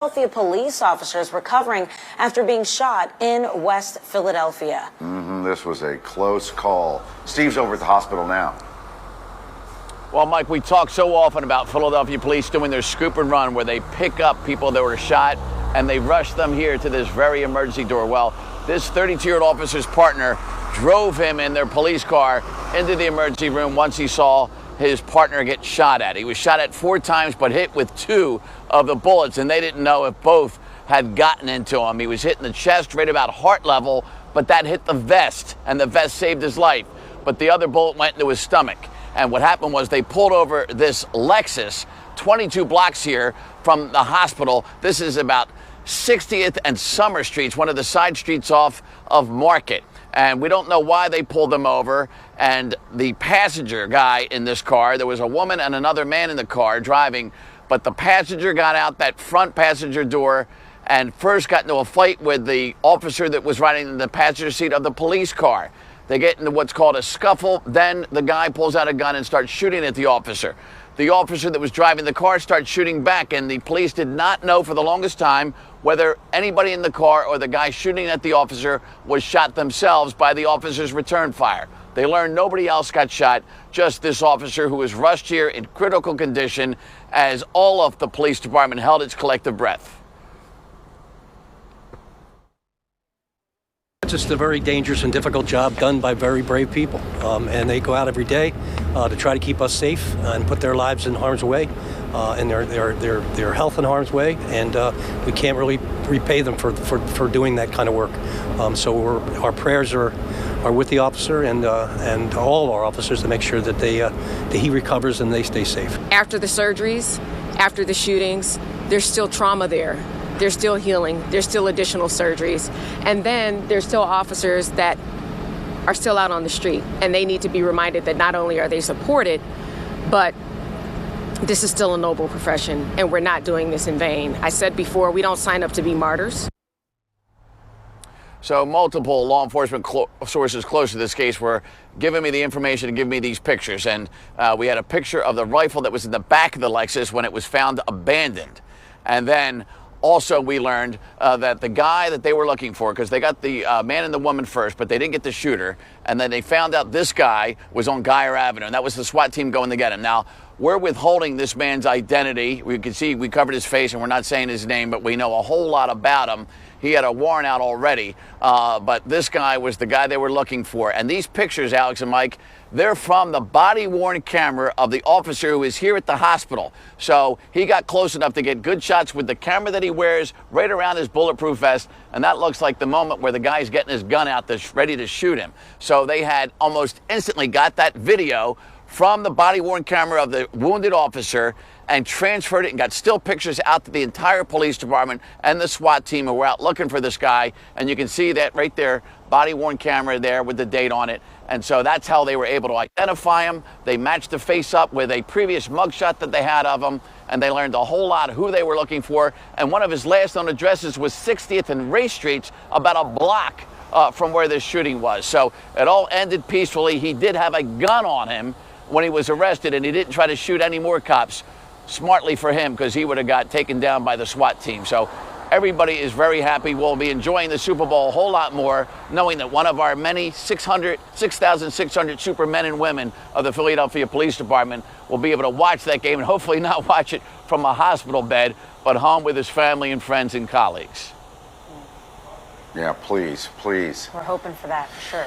Philadelphia police officers recovering after being shot in West Philadelphia. This was a close call. Steve's over at the hospital now. Well, Mike, we talk so often about Philadelphia police doing their scoop and run where they pick up people that were shot and they rush them here to this very emergency door. Well, this 32-year-old officer's partner drove him in their police car into the emergency room once he saw his partner get shot at. He was shot at 4 times, but hit with 2 of the bullets, and they didn't know if both had gotten into him. He was hit in the chest right about heart level, but that hit the vest, and the vest saved his life. But the other bullet went into his stomach. And what happened was they pulled over this Lexus 22 blocks here from the hospital. This is about 60th and Summer Streets, one of the side streets off of Market. And we don't know why they pulled them over. And the passenger guy in this car, there was a woman and another man in the car driving, but the passenger got out that front passenger door and first got into a fight with the officer that was riding in the passenger seat of the police car. They get into what's called a scuffle. Then the guy pulls out a gun and starts shooting at the officer. The officer that was driving the car starts shooting back, and the police did not know for the longest time whether anybody in the car or the guy shooting at the officer was shot themselves by the officer's return fire. They learned nobody else got shot, just this officer who was rushed here in critical condition as all of the police department held its collective breath. It's just a very dangerous and difficult job done by very brave people, and they go out every day to try to keep us safe and put their lives in harm's way, and their health in harm's way, and we can't really repay them for doing that kind of work. So our prayers are with the officer and all of our officers to make sure that that he recovers and they stay safe. After the surgeries, after the shootings, there's still trauma there. There's still healing. There's still additional surgeries. And then there's still officers that are still out on the street. And they need to be reminded that not only are they supported, but this is still a noble profession. And we're not doing this in vain. I said before, we don't sign up to be martyrs. So multiple law enforcement sources close to this case were giving me the information and giving me these pictures. And we had a picture of the rifle that was in the back of the Lexus when it was found abandoned. And then also, we learned that the guy that they were looking for, because they got the man and the woman first, but they didn't get the shooter, and then they found out this guy was on Geyer Avenue, and that was the SWAT team going to get him. Now, we're withholding this man's identity. We can see we covered his face, and we're not saying his name, but we know a whole lot about him. He had a warrant out already, but this guy was the guy they were looking for. And these pictures, Alex and Mike, they're from the body-worn camera of the officer who is here at the hospital. So he got close enough to get good shots with the camera that he wears right around his bulletproof vest, and that looks like the moment where the guy's getting his gun out that's ready to shoot him. So they had almost instantly got that video from the body-worn camera of the wounded officer and transferred it and got still pictures out to the entire police department and the SWAT team who were out looking for this guy. And you can see that right there, body-worn camera there with the date on it. And so that's how they were able to identify him. They matched the face up with a previous mugshot that they had of him, and they learned a whole lot of who they were looking for. And one of his last known addresses was 60th and Race Streets, about a block from where this shooting was. So it all ended peacefully. He did have a gun on him when he was arrested, and he didn't try to shoot any more cops. Smartly for him, because he would have got taken down by the SWAT team. So everybody is very happy. We'll be enjoying the Super Bowl a whole lot more, knowing that one of our many 6,600 super men and women of the Philadelphia Police Department will be able to watch that game and hopefully not watch it from a hospital bed, but home with his family and friends and colleagues. Yeah, please, please. We're hoping for that, for sure.